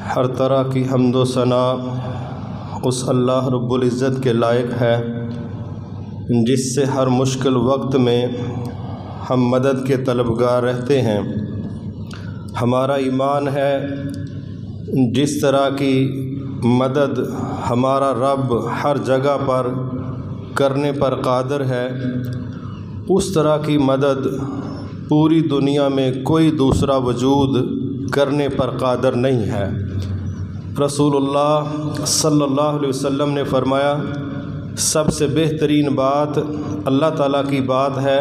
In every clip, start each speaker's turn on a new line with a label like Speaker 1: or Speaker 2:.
Speaker 1: ہر طرح کی حمد و ثنا اس اللہ رب العزت کے لائق ہے جس سے ہر مشکل وقت میں ہم مدد کے طلبگار رہتے ہیں۔ ہمارا ایمان ہے جس طرح کی مدد ہمارا رب ہر جگہ پر کرنے پر قادر ہے، اس طرح کی مدد پوری دنیا میں کوئی دوسرا وجود کرنے پر قادر نہیں ہے۔ رسول اللہ صلی اللہ علیہ وسلم نے فرمایا، سب سے بہترین بات اللہ تعالیٰ کی بات ہے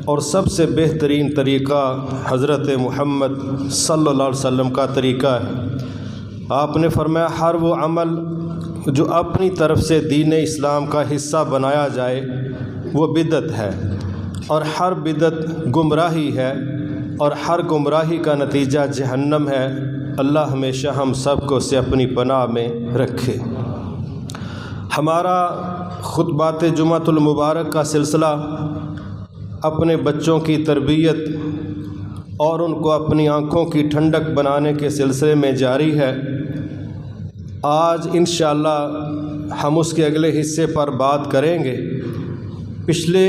Speaker 1: اور سب سے بہترین طریقہ حضرت محمد صلی اللہ علیہ وسلم کا طریقہ ہے۔ آپ نے فرمایا، ہر وہ عمل جو اپنی طرف سے دین اسلام کا حصہ بنایا جائے وہ بدعت ہے، اور ہر بدعت گمراہی ہے، اور ہر گمراہی کا نتیجہ جہنم ہے۔ اللہ ہمیشہ ہم سب کو سے اپنی پناہ میں رکھے۔ ہمارا خطبات جمعۃ المبارک کا سلسلہ اپنے بچوں کی تربیت اور ان کو اپنی آنکھوں کی ٹھنڈک بنانے کے سلسلے میں جاری ہے۔ آج انشاءاللہ ہم اس کے اگلے حصے پر بات کریں گے۔ پچھلے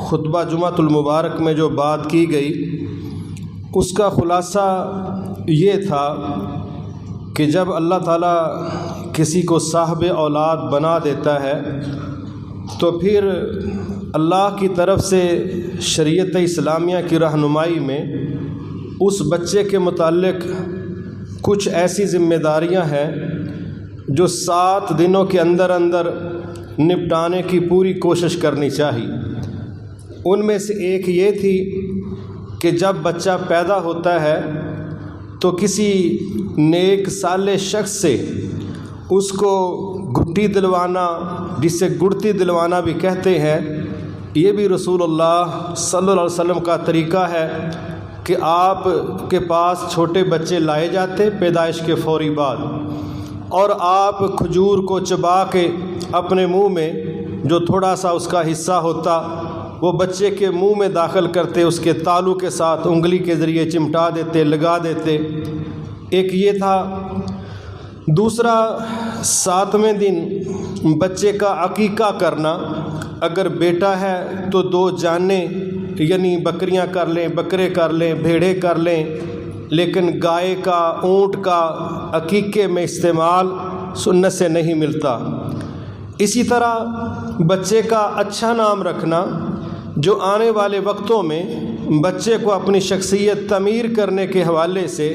Speaker 1: خطبہ جمعۃ المبارک میں جو بات کی گئی اس کا خلاصہ یہ تھا کہ جب اللہ تعالیٰ کسی کو صاحب اولاد بنا دیتا ہے تو پھر اللہ کی طرف سے شریعت اسلامیہ کی رہنمائی میں اس بچے کے متعلق کچھ ایسی ذمہ داریاں ہیں جو 7 دنوں کے اندر نپٹانے کی پوری کوشش کرنی چاہیے۔ ان میں سے ایک یہ تھی کہ جب بچہ پیدا ہوتا ہے تو کسی نیک صالح شخص سے اس کو گھٹی دلوانا، جسے گڑتی دلوانا بھی کہتے ہیں، یہ بھی رسول اللہ صلی اللہ علیہ وسلم کا طریقہ ہے کہ آپ کے پاس چھوٹے بچے لائے جاتے پیدائش کے فوری بعد، اور آپ کھجور کو چبا کے اپنے منہ میں جو تھوڑا سا اس کا حصہ ہوتا وہ بچے کے منہ میں داخل کرتے، اس کے تالو کے ساتھ انگلی کے ذریعے چمٹا دیتے، لگا دیتے۔ ایک یہ تھا۔ دوسرا، 7ویں دن بچے کا عقیقہ کرنا۔ اگر بیٹا ہے تو 2 جانیں یعنی بکریاں کر لیں، بکرے کر لیں، بھیڑے کر لیں، لیکن گائے کا، اونٹ کا عقیقے میں استعمال سنت سے نہیں ملتا۔ اسی طرح بچے کا اچھا نام رکھنا جو آنے والے وقتوں میں بچے کو اپنی شخصیت تعمیر کرنے کے حوالے سے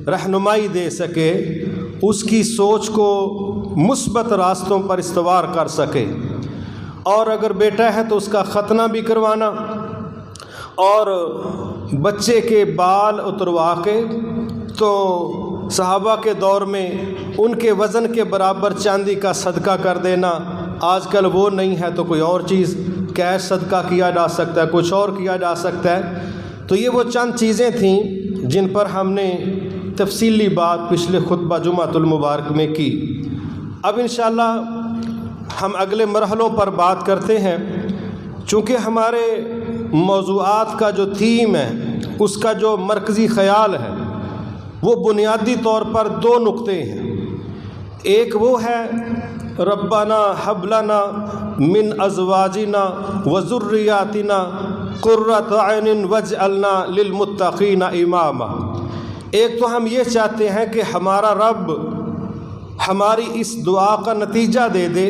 Speaker 1: رہنمائی دے سکے، اس کی سوچ کو مثبت راستوں پر استوار کر سکے۔ اور اگر بیٹا ہے تو اس کا ختنہ بھی کروانا، اور بچے کے بال اتروا کے تو صحابہ کے دور میں ان کے وزن کے برابر چاندی کا صدقہ کر دینا۔ آج کل وہ نہیں ہے تو کوئی اور چیز کیش صدقہ کیا جا سکتا ہے، کچھ اور کیا جا سکتا ہے۔ تو یہ وہ چند چیزیں تھیں جن پر ہم نے تفصیلی بات پچھلے خطبہ جمعۃ المبارک میں کی۔ اب انشاءاللہ ہم اگلے مرحلوں پر بات کرتے ہیں۔ چونکہ ہمارے موضوعات کا جو تھیم ہے، اس کا جو مرکزی خیال ہے، وہ بنیادی طور پر 2 نقطے ہیں۔ ایک وہ ہے ربنا حب لنا من ازواجنا وذریاتنا قرۃ اعین واجعلنا للمتقین اماما۔ ایک تو ہم یہ چاہتے ہیں کہ ہمارا رب ہماری اس دعا کا نتیجہ دے دے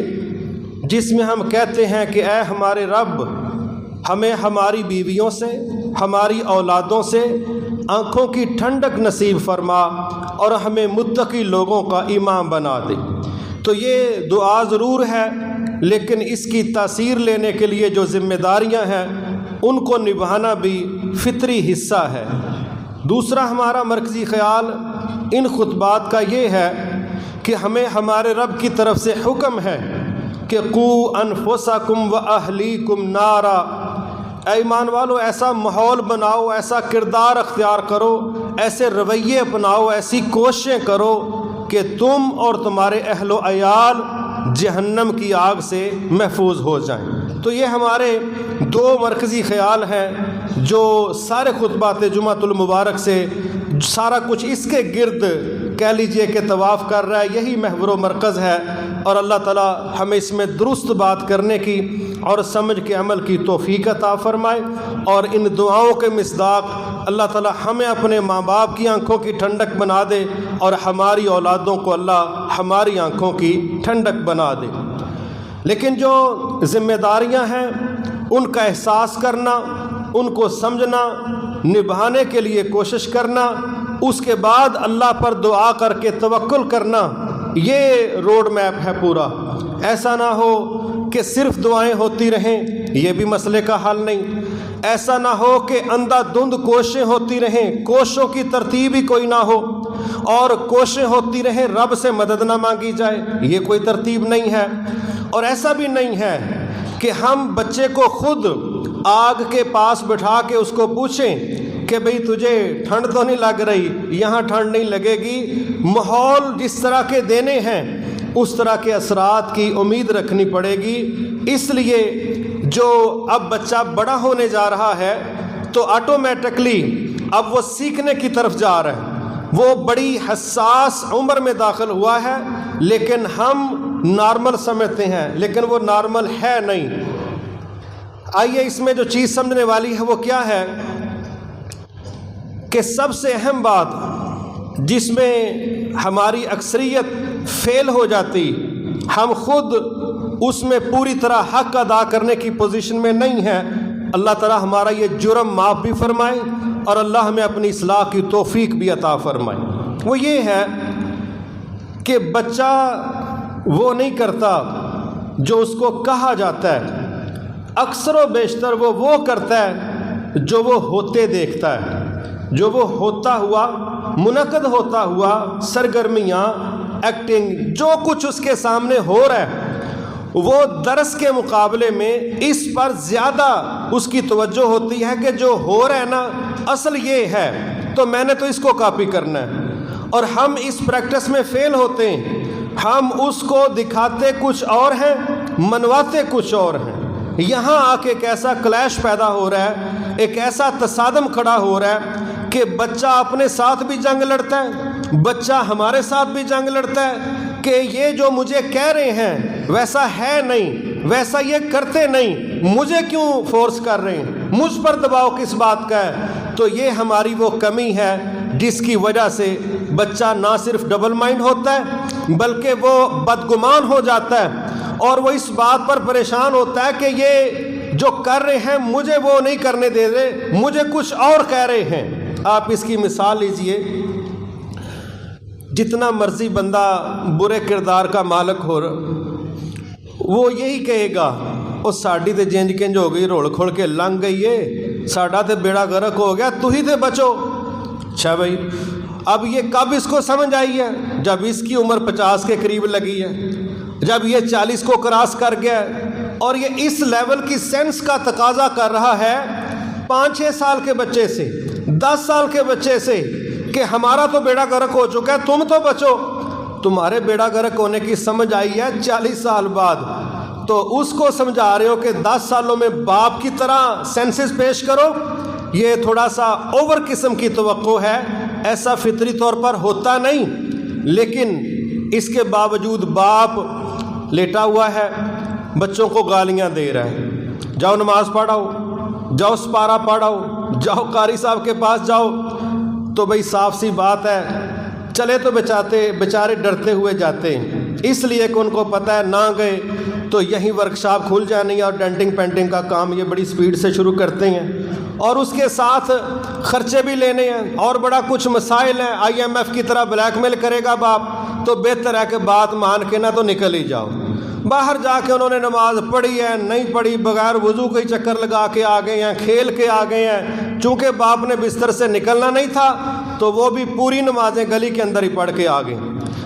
Speaker 1: جس میں ہم کہتے ہیں کہ اے ہمارے رب، ہمیں ہماری بیویوں سے، ہماری اولادوں سے آنکھوں کی ٹھنڈک نصیب فرما اور ہمیں متقی لوگوں کا امام بنا دے۔ تو یہ دعا ضرور ہے، لیکن اس کی تاثیر لینے کے لیے جو ذمہ داریاں ہیں ان کو نبھانا بھی فطری حصہ ہے۔ دوسرا ہمارا مرکزی خیال ان خطبات کا یہ ہے کہ ہمیں ہمارے رب کی طرف سے حکم ہے کہ قوا انفسکم واہلیکم نارا، اے ایمان والو ایسا ماحول بناؤ، ایسا کردار اختیار کرو، ایسے رویے اپناؤ، ایسی کوششیں کرو کہ تم اور تمہارے اہل و عیال جہنم کی آگ سے محفوظ ہو جائیں۔ تو یہ ہمارے 2 مرکزی خیال ہیں جو سارے خطبات جمعۃ المبارک سے سارا کچھ اس کے گرد کہہ لیجئے کہ طواف کر رہا ہے، یہی محور و مرکز ہے۔ اور اللہ تعالیٰ ہمیں اس میں درست بات کرنے کی اور سمجھ کے عمل کی توفیق عطا فرمائے، اور ان دعاؤں کے مصداق اللہ تعالیٰ ہمیں اپنے ماں باپ کی آنکھوں کی ٹھنڈک بنا دے، اور ہماری اولادوں کو اللہ ہماری آنکھوں کی ٹھنڈک بنا دے۔ لیکن جو ذمہ داریاں ہیں ان کا احساس کرنا، ان کو سمجھنا، نبھانے کے لیے کوشش کرنا، اس کے بعد اللہ پر دعا کر کے توکل کرنا، یہ روڈ میپ ہے پورا۔ ایسا نہ ہو کہ صرف دعائیں ہوتی رہیں، یہ بھی مسئلے کا حل نہیں۔ ایسا نہ ہو کہ اندھا دھند کوششیں ہوتی رہیں، کوششوں کی ترتیب ہی کوئی نہ ہو، اور کوششیں ہوتی رہیں رب سے مدد نہ مانگی جائے، یہ کوئی ترتیب نہیں ہے۔ اور ایسا بھی نہیں ہے کہ ہم بچے کو خود آگ کے پاس بٹھا کے اس کو پوچھیں کہ بھئی تجھے ٹھنڈ تو نہیں لگ رہی، یہاں ٹھنڈ نہیں لگے گی۔ ماحول جس طرح کے دینے ہیں اس طرح کے اثرات کی امید رکھنی پڑے گی۔ اس لیے جو اب بچہ بڑا ہونے جا رہا ہے تو آٹومیٹکلی اب وہ سیکھنے کی طرف جا رہا ہے، وہ بڑی حساس عمر میں داخل ہوا ہے، لیکن ہم نارمل سمجھتے ہیں، لیکن وہ نارمل ہے نہیں۔ آئیے اس میں جو چیز سمجھنے والی ہے وہ کیا ہے کہ سب سے اہم بات جس میں ہماری اکثریت فیل ہو جاتی، ہم خود اس میں پوری طرح حق ادا کرنے کی پوزیشن میں نہیں ہیں۔ اللہ تعالیٰ ہمارا یہ جرم معاف بھی فرمائے اور اللہ ہمیں اپنی اصلاح کی توفیق بھی عطا فرمائے۔ وہ یہ ہے کہ بچہ وہ نہیں کرتا جو اس کو کہا جاتا ہے، اکثر و بیشتر وہ کرتا ہے جو وہ ہوتے دیکھتا ہے، جو وہ ہوتا ہوا، منعقد ہوتا ہوا سرگرمیاں، ایکٹنگ، جو کچھ اس کے سامنے ہو رہا ہے، وہ درس کے مقابلے میں اس پر زیادہ اس کی توجہ ہوتی ہے کہ جو ہو رہا ہے نا اصل یہ ہے، تو میں نے تو اس کو کاپی کرنا ہے۔ اور ہم اس پریکٹس میں فیل ہوتے ہیں، ہم اس کو دکھاتے کچھ اور ہیں، منواتے کچھ اور ہیں۔ یہاں آ کے ایک ایسا کلیش پیدا ہو رہا ہے، ایک ایسا تصادم کھڑا ہو رہا ہے کہ بچہ اپنے ساتھ بھی جنگ لڑتا ہے، بچہ ہمارے ساتھ بھی جنگ لڑتا ہے کہ یہ جو مجھے کہہ رہے ہیں ویسا ہے نہیں، ویسا یہ کرتے نہیں، مجھے کیوں فورس کر رہے ہیں، مجھ پر دباؤ کس بات کا ہے۔ تو یہ ہماری وہ کمی ہے جس کی وجہ سے بچہ نہ صرف ڈبل مائنڈ ہوتا ہے بلکہ وہ بدگمان ہو جاتا ہے، اور وہ اس بات پر پریشان ہوتا ہے کہ یہ جو کر رہے ہیں مجھے وہ نہیں کرنے دے رہے، مجھے کچھ اور کہہ رہے ہیں۔ آپ اس کی مثال لیجئے، جتنا مرضی بندہ برے کردار کا مالک ہو وہ یہی کہے گا وہ ساڑی تے جنج کنج ہو گئی، روڑ کھوڑ کے لنگ گئی ہے، ساڑا تے بیڑا غرق ہو گیا، تو ہی تے بچو۔ اچھا بھائی، اب یہ کب اس کو سمجھ آئی ہے؟ جب اس کی عمر 50 کے قریب لگی ہے، جب یہ 40 کو کراس کر گیا ہے، اور یہ اس لیول کی سینس کا تقاضا کر رہا ہے 5-6 سال کے بچے سے، 10 سال کے بچے سے، کہ ہمارا تو بیڑا غرق ہو چکا ہے، تم تو بچو۔ تمہارے بیڑا غرق ہونے کی سمجھ آئی ہے 40 سال بعد، تو اس کو سمجھا رہے ہو کہ 10 سالوں میں باپ کی طرح سینسز پیش کرو۔ یہ تھوڑا سا اوور قسم کی توقع ہے، ایسا فطری طور پر ہوتا نہیں، لیکن اس کے باوجود باپ لیٹا ہوا ہے، بچوں کو گالیاں دے رہا ہے، جاؤ نماز پڑھاؤ، جاؤ سپارہ پڑھاؤ، جاؤ قاری صاحب کے پاس جاؤ۔ تو بھئی صاف سی بات ہے، چلے تو بیچارے ڈرتے ہوئے جاتے ہیں، اس لیے کہ ان کو پتہ ہے نہ گئے تو یہیں ورکشاپ کھل جانی ہے اور ڈینٹنگ پینٹنگ کا کام یہ بڑی سپیڈ سے شروع کرتے ہیں، اور اس کے ساتھ خرچے بھی لینے ہیں اور بڑا کچھ مسائل ہیں۔ IMF کی طرح بلیک میل کرے گا باپ، تو بہتر ہے کہ بات مان کے نہ تو نکل ہی جاؤ۔ باہر جا کے انہوں نے نماز پڑھی ہے نہیں پڑھی، بغیر وضو کے چکر لگا کے آ گئے ہیں، کھیل کے آ گئے ہیں، چونکہ باپ نے بستر سے نکلنا نہیں تھا تو وہ بھی پوری نمازیں گلی کے اندر ہی پڑھ کے آ گئے۔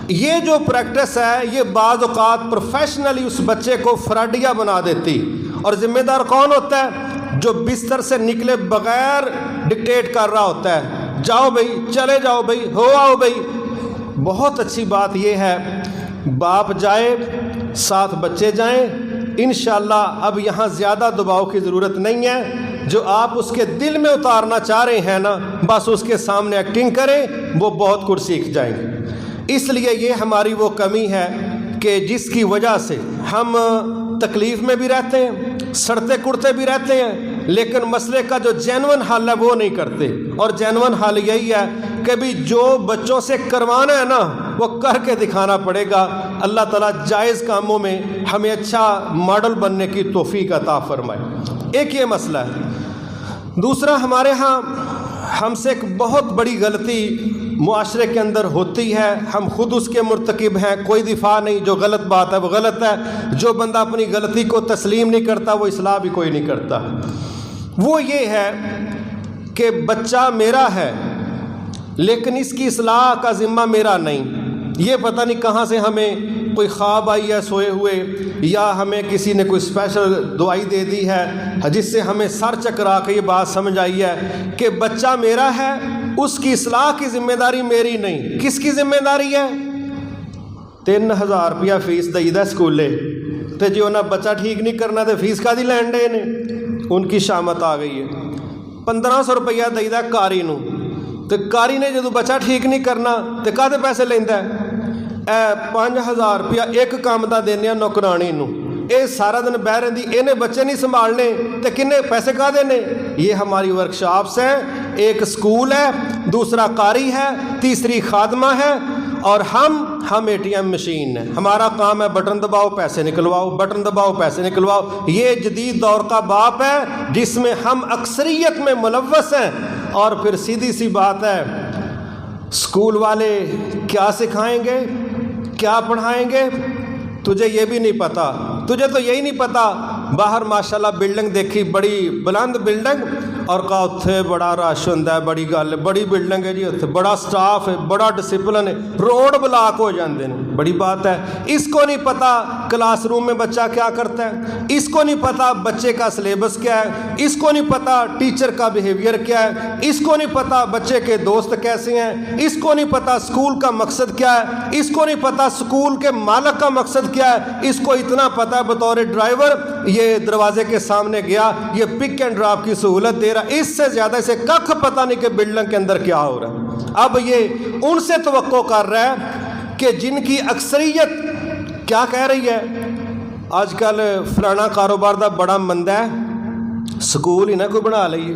Speaker 1: یہ جو پریکٹس ہے یہ بعض اوقات پروفیشنلی اس بچے کو فراڈیا بنا دیتی، اور ذمہ دار کون ہوتا ہے؟ جو بستر سے نکلے بغیر ڈکٹیٹ کر رہا ہوتا ہے، جاؤ بھائی، چلے جاؤ بھائی، ہو آؤ بھائی۔ بہت اچھی بات یہ ہے باپ جائے، ساتھ بچے جائیں، انشاءاللہ اب یہاں زیادہ دباؤ کی ضرورت نہیں ہے۔ جو آپ اس کے دل میں اتارنا چاہ رہے ہیں نا، بس اس کے سامنے ایکٹنگ کریں، وہ بہت کچھ سیکھ جائیں گے۔ اس لیے یہ ہماری وہ کمی ہے کہ جس کی وجہ سے ہم تکلیف میں بھی رہتے ہیں، سڑتے کڑتے بھی رہتے ہیں، لیکن مسئلے کا جو جینون حل ہے وہ نہیں کرتے۔ اور جینون حل یہی ہے کہ بھی جو بچوں سے کروانا ہے نا وہ کر کے دکھانا پڑے گا۔ اللہ تعالیٰ جائز کاموں میں ہمیں اچھا ماڈل بننے کی توفیق عطا فرمائے۔ ایک یہ مسئلہ ہے۔ دوسرا، ہمارے ہاں ہم سے ایک بہت بڑی غلطی معاشرے کے اندر ہوتی ہے، ہم خود اس کے مرتکب ہیں، کوئی دفاع نہیں، جو غلط بات ہے وہ غلط ہے، جو بندہ اپنی غلطی کو تسلیم نہیں کرتا وہ اصلاح بھی کوئی نہیں کرتا۔ وہ یہ ہے کہ بچہ میرا ہے لیکن اس کی اصلاح کا ذمہ میرا نہیں۔ یہ پتہ نہیں کہاں سے ہمیں کوئی خواب آئی ہے سوئے ہوئے، یا ہمیں کسی نے کوئی اسپیشل دعائی دے دی ہے جس سے ہمیں سر چکرا کے یہ بات سمجھ آئی ہے کہ بچہ میرا ہے، اس کی اصلاح کی ذمہ داری میری نہیں۔ کس کی ذمہ داری ہے؟ 3000 روپیہ فیس دئی دا سکولے تے جی انہیں بچہ ٹھیک نہیں کرنا تے فیس کا دی لین دے نے، ان کی شامت آ گئی ہے۔ 1500 روپیہ دئی دا کاری نو تے کاری نے جدو بچہ ٹھیک نہیں کرنا تے کہتے پیسے لیندہ ہے؟ 5000 روپیہ ایک کام دا دینے نوکرانی نو، اے سارا دن بہ رہی انہیں بچے نہیں سنبھالنے تے کنے پیسے کا دینے؟ یہ ہماری ورکشاپس ہیں، ایک سکول ہے، دوسرا قاری ہے، تیسری خادمہ ہے، اور ہم ATM مشین ہے۔ ہمارا کام ہے بٹن دباؤ پیسے نکلواؤ، بٹن دباؤ پیسے نکلواؤ۔ یہ جدید دور کا باپ ہے جس میں ہم اکثریت میں ملوث ہیں۔ اور پھر سیدھی سی بات ہے، اسکول والے کیا سکھائیں گے، کیا پڑھائیں گے، تجھے یہ بھی نہیں پتا۔ تجھے تو یہی نہیں پتا، باہر ماشاءاللہ بلڈنگ دیکھی، بڑی بلند بلڈنگ، اور کہا اتھے بڑا رش ہوندہ ہے، بڑی گل ہے، بڑی بلڈنگ ہے جی، اتھے بڑا سٹاف ہے، بڑا ڈسپلن ہے، روڈ بلاک ہو جاندے ہیں، بڑی بات ہے۔ اس کو نہیں پتا کلاس روم میں بچہ کیا کرتا ہے، اس کو نہیں پتا بچے کا سلیبس کیا ہے، اس کو نہیں پتا ٹیچر کا بیہیویئر کیا ہے، اس کو نہیں پتا بچے کے دوست کیسے ہیں، اس کو نہیں پتا سکول کا مقصد کیا ہے، اس کو نہیں پتا سکول کے مالک کا مقصد کیا ہے۔ اس کو اتنا پتا ہے بطور ڈرائیور یہ دروازے کے سامنے گیا، یہ پک اینڈ ڈراپ کی سہولت دے رہا، اس سے زیادہ اسے ککھ پتہ نہیں کہ بلڈنگ کے اندر کیا ہو رہا ہے۔ اب یہ ان سے توقع کر رہا ہے کہ جن کی اکثریت کیا کہہ رہی ہے، آج کل فلانا کاروبار دا بڑا مندہ ہے، سکول ہی نہ کوئی بنا لئیے،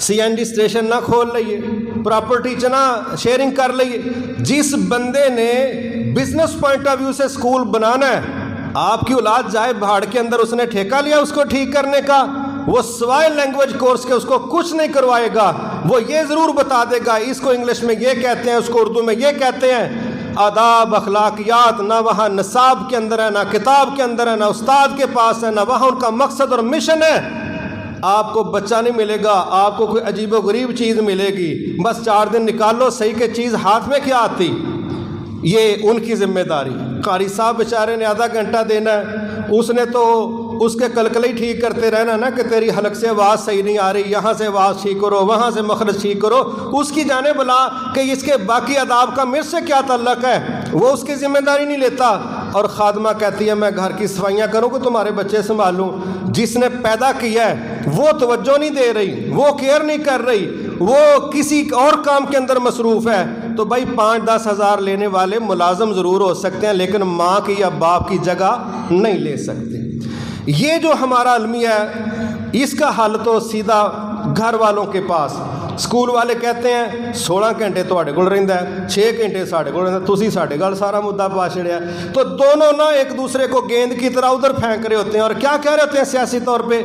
Speaker 1: CNG اسٹیشن نہ کھول لئیے، پراپرٹی چنا شیئرنگ کر لئیے۔ جس بندے نے بزنس پوائنٹ آف ویو سے سکول بنانا ہے، آپ کی اولاد جائے بہاڑ کے اندر، اس نے ٹھیکہ لیا اس کو ٹھیک کرنے کا، وہ سوائے لینگویج کورس کے اس کو کچھ نہیں کروائے گا۔ وہ یہ ضرور بتا دے گا اس کو انگلش میں یہ کہتے ہیں، اس کو اردو میں یہ کہتے ہیں۔ آداب اخلاقیات نہ وہاں نصاب کے اندر ہے، نہ کتاب کے اندر ہے، نہ استاد کے پاس ہے، نہ وہاں ان کا مقصد اور مشن ہے۔ آپ کو بچہ نہیں ملے گا، آپ کو کوئی عجیب و غریب چیز ملے گی، بس 4 دن نکالو، صحیح کہ چیز ہاتھ میں کیا آتی، یہ ان کی ذمہ داری۔ قاری صاحب بیچارے نے آدھا گھنٹہ دینا ہے، اس نے تو اس کے کلکلے ہی ٹھیک کرتے رہنا نا کہ تیری حلق سے آواز صحیح نہیں آ رہی، یہاں سے آواز ٹھیک کرو، وہاں سے مخرج ٹھیک کرو۔ اس کی جانے بلا کہ اس کے باقی آداب کا مجھ سے کیا تعلق ہے، وہ اس کی ذمہ داری نہیں لیتا۔ اور خادمہ کہتی ہے میں گھر کی صفائیاں کروں کہ تمہارے بچے سنبھالوں۔ جس نے پیدا کیا ہے وہ توجہ نہیں دے رہی، وہ کیئر نہیں کر رہی، وہ کسی اور کام کے اندر مصروف ہے، تو بھائی 5-10 ہزار لینے والے ملازم ضرور ہو سکتے ہیں لیکن ماں کی یا باپ کی جگہ نہیں لے سکتے۔ یہ جو ہمارا المیہ ہے اس کا حل تو سیدھا گھر والوں کے پاس۔ سکول والے کہتے ہیں 16 گھنٹے تواڈے کول رہندا ہے، 6 گھنٹے ساڈے کول رہندا، تسی ساڈے گل سارا مدعا پا چھڑیا، تو دونوں نہ ایک دوسرے کو گیند کی طرح ادھر پھینک رہے ہوتے ہیں۔ اور کیا کہہ رہے ہوتے ہیں سیاسی طور پہ،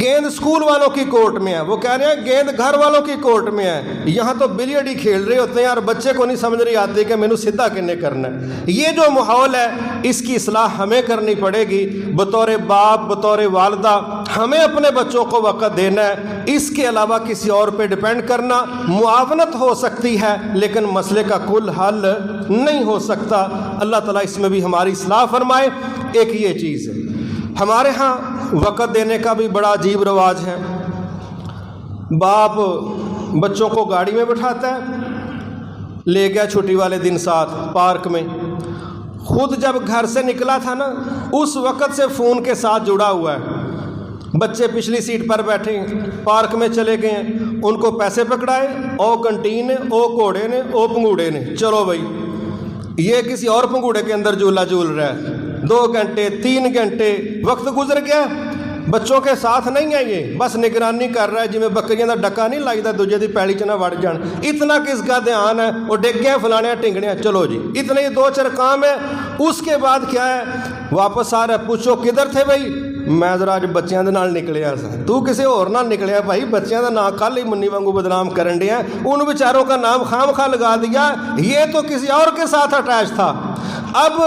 Speaker 1: گیند سکول والوں کی کورٹ میں ہے، وہ کہہ رہے ہیں گیند گھر والوں کی کورٹ میں ہے۔ یہاں تو بلیئرڈ ہی کھیل رہے ہوتے ہیں اور بچے کو نہیں سمجھ رہی آتی کہ مینوں سیدھا کنے کرنا ہے۔ یہ جو ماحول ہے اس کی اصلاح ہمیں کرنی پڑے گی، بطور باپ، بطور والدہ ہمیں اپنے بچوں کو وقت دینا ہے۔ اس کے علاوہ کسی اور پہ ڈیپینڈ کرنا معاونت ہو سکتی ہے لیکن مسئلے کا کل حل نہیں ہو سکتا۔ اللہ تعالیٰ اس میں بھی ہماری اصلاح فرمائے۔ ایک یہ چیز ہے، ہمارے ہاں وقت دینے کا بھی بڑا عجیب رواج ہے۔ باپ بچوں کو گاڑی میں بٹھاتا ہے، لے گیا چھٹی والے دن ساتھ پارک میں، خود جب گھر سے نکلا تھا نا اس وقت سے فون کے ساتھ جڑا ہوا ہے۔ بچے پچھلی سیٹ پر بیٹھے ہیں، پارک میں چلے گئے ہیں، ان کو پیسے پکڑائے، او کنٹین نے، او کوڑے نے، او پنگوڑے نے، چلو بھائی یہ کسی اور پنگوڑے کے اندر جھولا جھول رہا ہے، 2 گھنٹے 3 گھنٹے وقت گزر گیا، بچوں کے ساتھ نہیں ہے، یہ بس نگرانی کر رہا ہے، جی میں بکریاں دا ڈکا نہیں لائی دا دوجے دی پیڑی چ نہ وڑ جان، اتنا کس کا دھیان ہے، وہ ڈگ گئے فلانے ٹنگڑیاں، چلو جی اتنے ہی 2-4 کام ہے۔ اس کے بعد کیا ہے، واپس آ رہا ہے، پوچھو کدھر تھے بھائی؟ میں ذرا اج بچیاں دے نال نکلیا سا۔ تو کسی اور نال نکلیا بھائی، بچیاں دا نام کل ہی منی وانگو بدنام کرن دیا، ان بیچاروں کا نام خام خواہ لگا دیا، یہ تو کسی اور کے ساتھ اٹیچ تھا۔ اب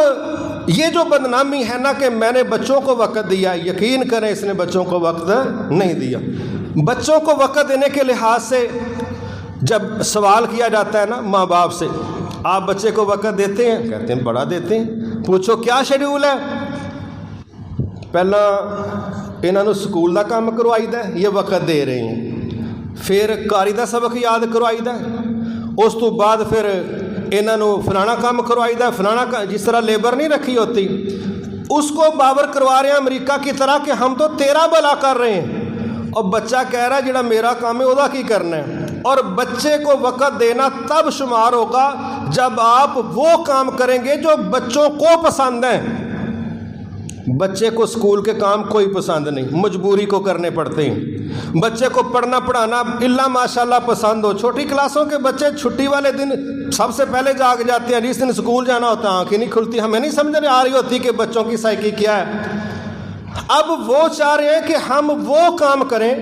Speaker 1: یہ جو بدنامی ہے نا کہ میں نے بچوں کو وقت دیا، یقین کریں اس نے بچوں کو وقت نہیں دیا۔ بچوں کو وقت دینے کے لحاظ سے جب سوال کیا جاتا ہے نا ماں باپ سے، آپ بچے کو وقت دیتے ہیں؟ کہتے ہیں بڑا دیتے ہیں۔ پوچھو کیا شیڈیول ہے؟ پہلا انہوں نے سکول کا کام کروائی دا، یہ وقت دے رہے ہیں، پھر قاری دا سبق یاد کروائی دا، اس تو بعد پھر انہوں نے فلانا کام کروائی دا، فلانا جس طرح لیبر نہیں رکھی ہوتی اس کو باور کروا رہے ہیں امریکہ کی طرح کہ ہم تو تیرا بھلا کر رہے ہیں، اور بچہ کہہ رہا ہے جڑا میرا کام ہے وہ کی کرنا ہے۔ اور بچے کو وقت دینا تب شمار ہوگا جب آپ وہ کام کریں گے جو بچوں کو پسند ہیں۔ بچے کو سکول کے کام کوئی پسند نہیں، مجبوری کو کرنے پڑتے ہیں۔ بچے کو پڑھنا پڑھانا اللہ ماشاءاللہ پسند ہو، چھوٹی کلاسوں کے بچے چھٹی والے دن سب سے پہلے جاگ جاتے ہیں، جس دن سکول جانا ہوتا ہے آنکھیں نہیں کھلتی، ہمیں نہیں سمجھ آ رہی ہوتی کہ بچوں کی سائیکی کیا ہے۔ اب وہ چاہ رہے ہیں کہ ہم وہ کام کریں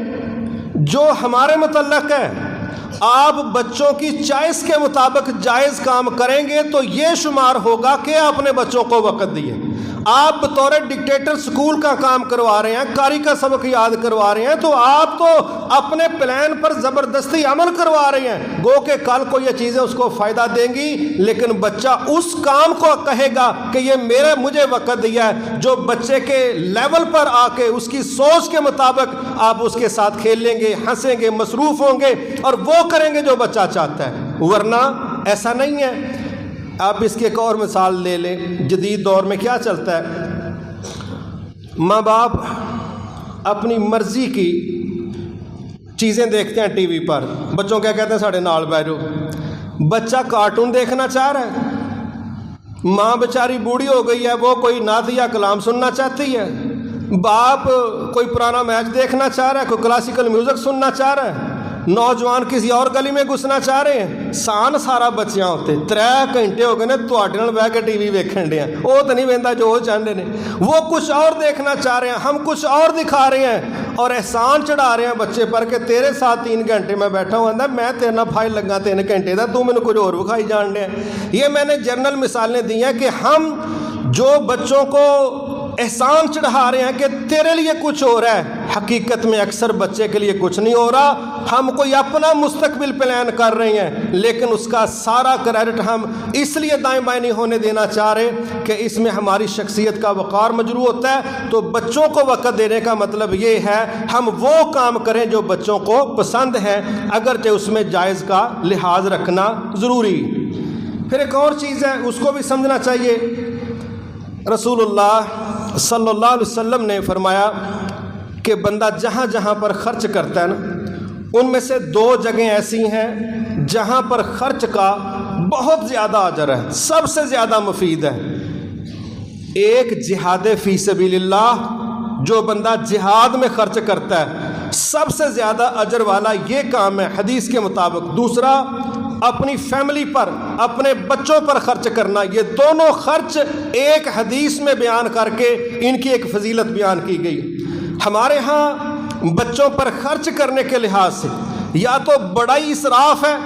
Speaker 1: جو ہمارے متعلق ہے۔ آپ بچوں کی چوائس کے مطابق جائز کام کریں گے تو یہ شمار ہوگا کہ آپ نے بچوں کو وقت دیے۔ آپ بطور ڈکٹیٹر سکول کا کام کروا رہے ہیں، قاری کا سبق یاد کروا رہے ہیں، تو آپ تو اپنے پلان پر زبردستی عمل کروا رہے ہیں، گو کہ کل کو یہ چیزیں اس کو فائدہ دیں گی، لیکن بچہ اس کام کو کہے گا کہ یہ مجھے وقت دیا ہے، جو بچے کے لیول پر آ کے اس کی سوچ کے مطابق آپ اس کے ساتھ کھیلیں گے، ہنسیں گے، مصروف ہوں گے اور وہ کریں گے جو بچہ چاہتا ہے، ورنہ ایسا نہیں ہے۔ آپ اس کی ایک اور مثال لے لیں، جدید دور میں کیا چلتا ہے، ماں باپ اپنی مرضی کی چیزیں دیکھتے ہیں ٹی وی پر، بچوں کیا کہتے ہیں ساڑھے نال بیٹھو، بچہ کارٹون دیکھنا چاہ رہا ہے، ماں بیچاری بوڑھی ہو گئی ہے، وہ کوئی نعت یا کلام سننا چاہتی ہے، باپ کوئی پرانا میچ دیکھنا چاہ رہا ہے، کوئی کلاسیکل میوزک سننا چاہ رہا ہے، نوجوان کسی اور گلی میں گھسنا چاہ رہے ہیں، سان سارا بچیاں ہوتے 3 گھنٹے ہو گئے نے تواڈے نال بیٹھ کے ٹی وی ویکھن دے ہیں، وہ تو نہیں ویندا جو وہ چاہتے ہیں، وہ کچھ اور دیکھنا چاہ رہے ہیں، ہم کچھ اور دکھا رہے ہیں اور احسان چڑھا رہے ہیں بچے پر کہ تیرے ساتھ 3 گھنٹے میں بیٹھا ہوں، میں تیرے نال فائل لگا 3 گھنٹے دا، تو مینوں کچھ اور وکھائی جان دے۔ یہ میں نے جنرل مثالیں دی ہیں کہ ہم جو بچوں کو احسان چڑھا رہے ہیں کہ تیرے لیے کچھ ہو رہا ہے، حقیقت میں اکثر بچے کے لیے کچھ نہیں ہو رہا، ہم کوئی اپنا مستقبل پلان کر رہے ہیں، لیکن اس کا سارا کریڈٹ ہم اس لیے دائیں بائیں نہیں ہونے دینا چاہ رہے کہ اس میں ہماری شخصیت کا وقار مجروح ہوتا ہے۔ تو بچوں کو وقت دینے کا مطلب یہ ہے ہم وہ کام کریں جو بچوں کو پسند ہے، اگرچہ اس میں جائز کا لحاظ رکھنا ضروری۔ پھر ایک اور چیز ہے، اس کو بھی سمجھنا چاہیے، رسول اللہ صلی اللہ علیہ وسلم نے فرمایا کہ بندہ جہاں جہاں پر خرچ کرتا ہے نا، ان میں سے 2 جگہیں ایسی ہیں جہاں پر خرچ کا بہت زیادہ اجر ہے، سب سے زیادہ مفید ہے۔ ایک جہاد فی سبیل اللہ، جو بندہ جہاد میں خرچ کرتا ہے سب سے زیادہ اجر والا یہ کام ہے حدیث کے مطابق۔ دوسرا اپنی فیملی پر، اپنے بچوں پر خرچ کرنا، یہ دونوں خرچ ایک حدیث میں بیان کر کے ان کی ایک فضیلت بیان کی گئی۔ ہمارے ہاں بچوں پر خرچ کرنے کے لحاظ سے یا تو بڑا ہی اسراف ہے،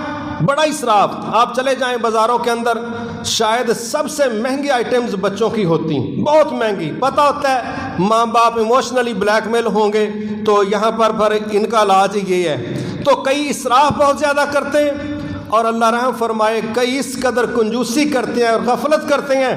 Speaker 1: بڑا اسراف، آپ چلے جائیں بازاروں کے اندر، شاید سب سے مہنگی آئٹمز بچوں کی ہوتی ہیں، بہت مہنگی، پتہ ہوتا ہے ماں باپ ایموشنلی بلیک میل ہوں گے تو یہاں پر ان کا علاج یہ ہے، تو کئی اسراف بہت زیادہ کرتے ہیں، اور اللہ رحم فرمائے کئی اس قدر کنجوسی کرتے ہیں اور غفلت کرتے ہیں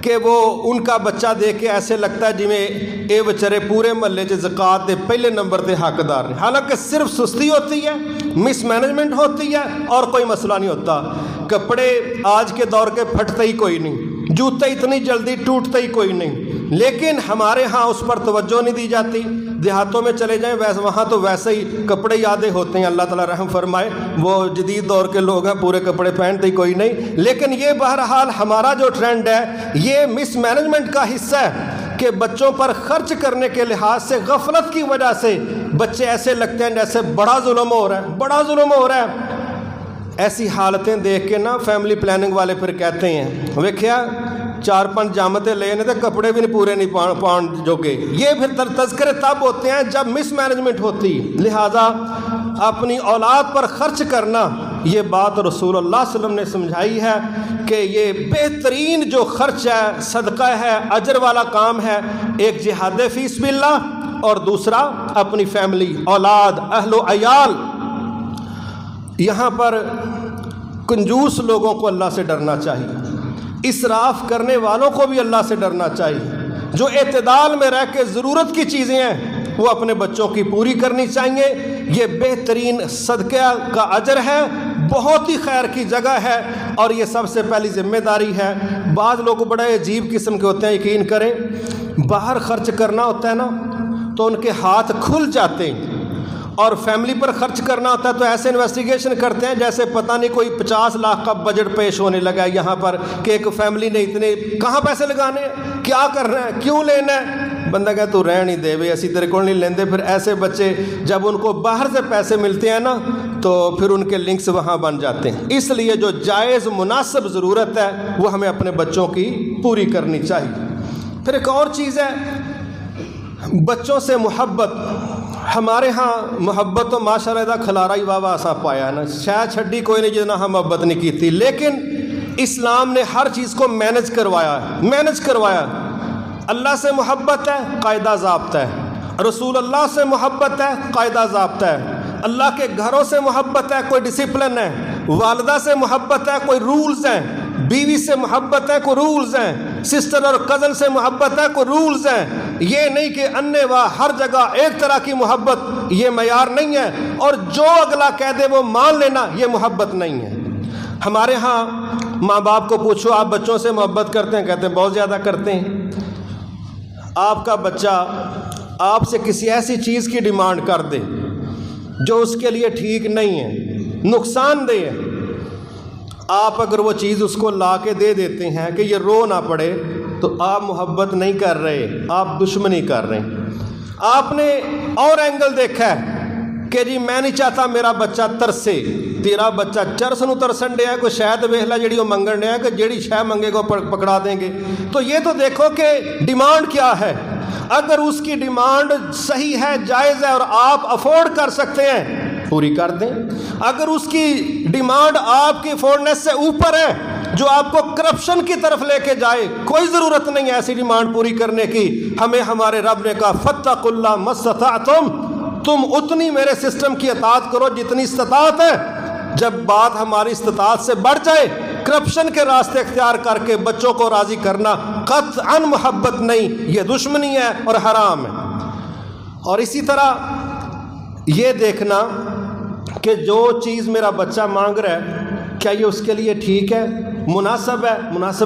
Speaker 1: کہ وہ ان کا بچہ دیکھ کے ایسے لگتا ہے جی میں اے بچارے پورے محلے چ زکات دے پہلے نمبر تے حقدار ہیں، حالانکہ صرف سستی ہوتی ہے، مس مینجمنٹ ہوتی ہے اور کوئی مسئلہ نہیں ہوتا۔ کپڑے آج کے دور کے پھٹتے ہی کوئی نہیں، جوتے اتنی جلدی ٹوٹتے ہی کوئی نہیں، لیکن ہمارے ہاں اس پر توجہ نہیں دی جاتی۔ دیہاتوں میں چلے جائیں ویسے وہاں تو ویسے ہی کپڑے یادیں ہوتے ہیں، اللہ تعالیٰ رحم فرمائے، وہ جدید دور کے لوگ ہیں، پورے کپڑے پہنتے ہی کوئی نہیں. لیکن یہ بہرحال ہمارا جو ٹرینڈ ہے یہ مس مینجمنٹ کا حصہ ہے کہ بچوں پر خرچ کرنے کے لحاظ سے غفلت کی وجہ سے بچے ایسے لگتے ہیں جیسے بڑا ظلم ہو رہا ہے، بڑا ظلم ہو رہا ہے. ایسی حالتیں دیکھ کے نا فیملی پلاننگ والے پھر کہتے ہیں ویکھیا 4-5 جامتیں لے نے تو کپڑے بھی نہیں پورے نہیں پان جوگے. یہ پھر تذکرے تب ہوتے ہیں جب مس مینجمنٹ ہوتی. لہٰذا اپنی اولاد پر خرچ کرنا، یہ بات رسول اللہ صلی اللہ علیہ وسلم نے سمجھائی ہے کہ یہ بہترین جو خرچ ہے، صدقہ ہے، اجر والا کام ہے. ایک جہاد فی سبیل اللہ اور دوسرا اپنی فیملی، اولاد، اہل و عیال. یہاں پر کنجوس لوگوں کو اللہ سے ڈرنا چاہیے، اسراف کرنے والوں کو بھی اللہ سے ڈرنا چاہیے. جو اعتدال میں رہ کے ضرورت کی چیزیں ہیں وہ اپنے بچوں کی پوری کرنی چاہیے. یہ بہترین صدقہ کا اجر ہے، بہت ہی خیر کی جگہ ہے، اور یہ سب سے پہلی ذمہ داری ہے. بعض لوگ بڑے عجیب قسم کے ہوتے ہیں، یقین کریں باہر خرچ کرنا ہوتا ہے نا تو ان کے ہاتھ کھل جاتے ہیں، اور فیملی پر خرچ کرنا ہوتا ہے تو ایسے انویسٹیگیشن کرتے ہیں جیسے پتہ نہیں کوئی 50 لاکھ کا بجٹ پیش ہونے لگا ہے یہاں پر کہ ایک فیملی نے اتنے کہاں پیسے لگانے ہیں، کیا کرنا ہے، کیوں لینا ہے. بندہ کہے تو رہ نہیں دے بھائی اسی طرح کو نہیں لیندے. پھر ایسے بچے جب ان کو باہر سے پیسے ملتے ہیں نا تو پھر ان کے لنکس وہاں بن جاتے ہیں. اس لیے جو جائز مناسب ضرورت ہے وہ ہمیں اپنے بچوں کی پوری کرنی چاہیے. پھر ایک اور چیز ہے بچوں سے محبت. ہمارے ہاں محبت تو ماشاء اللہ دا کھلارا ہی واہ واہ سا پایا نا، شاید چھڈی کوئی نہیں جتنا ہم محبت نہیں کی تھی. لیکن اسلام نے ہر چیز کو مینج کروایا. اللہ سے محبت ہے، قاعدہ ضابطہ ہے. رسول اللہ سے محبت ہے، قاعدہ ضابطہ ہے. اللہ کے گھروں سے محبت ہے، کوئی ڈسپلن ہے. والدہ سے محبت ہے، کوئی رولز ہیں. بیوی سے محبت ہے، کوئی رولز ہیں. سسٹر اور کزن سے محبت ہے، کوئی رولز ہیں. یہ نہیں کہ انے واہ ہر جگہ ایک طرح کی محبت، یہ معیار نہیں ہے. اور جو اگلا کہہ دے وہ مان لینا، یہ محبت نہیں ہے. ہمارے ہاں ماں باپ کو پوچھو آپ بچوں سے محبت کرتے ہیں؟ کہتے ہیں بہت زیادہ کرتے ہیں. آپ کا بچہ آپ سے کسی ایسی چیز کی ڈیمانڈ کر دے جو اس کے لیے ٹھیک نہیں ہے، نقصان دہ ہے، آپ اگر وہ چیز اس کو لا کے دے دیتے ہیں کہ یہ رو نہ پڑے تو آپ محبت نہیں کر رہے، آپ دشمنی کر رہے ہیں. آپ نے اور اینگل دیکھا ہے کہ جی میں نہیں چاہتا میرا بچہ ترسے. تیرا بچہ چرس نو ترسن ڈیا ہے، کوئی شاید ویخ لا جڑی وہ منگن ڈیا کہ جڑی شے منگے گا پکڑا دیں گے. تو یہ تو دیکھو کہ ڈیمانڈ کیا ہے. اگر اس کی ڈیمانڈ صحیح ہے، جائز ہے اور آپ افورڈ کر سکتے ہیں پوری کر دیں. اگر اس کی ڈیمانڈ آپ کی افورڈنس سے اوپر ہے جو آپ کو کرپشن کی طرف لے کے جائے، کوئی ضرورت نہیں ہے ایسی ڈیمانڈ پوری کرنے کی. ہمیں ہمارے رب نے کہا فاتقوا اللہ ما استطعتم، تم اتنی میرے سسٹم کی اطاعت کرو جتنی استطاعت ہے. جب بات ہماری استطاعت سے بڑھ جائے، کرپشن کے راستے اختیار کر کے بچوں کو راضی کرنا قطعاً محبت نہیں، یہ دشمنی ہے اور حرام ہے. اور اسی طرح یہ دیکھنا کہ جو چیز میرا بچہ مانگ رہا ہے کیا یہ اس کے لیے ٹھیک ہے، مناسب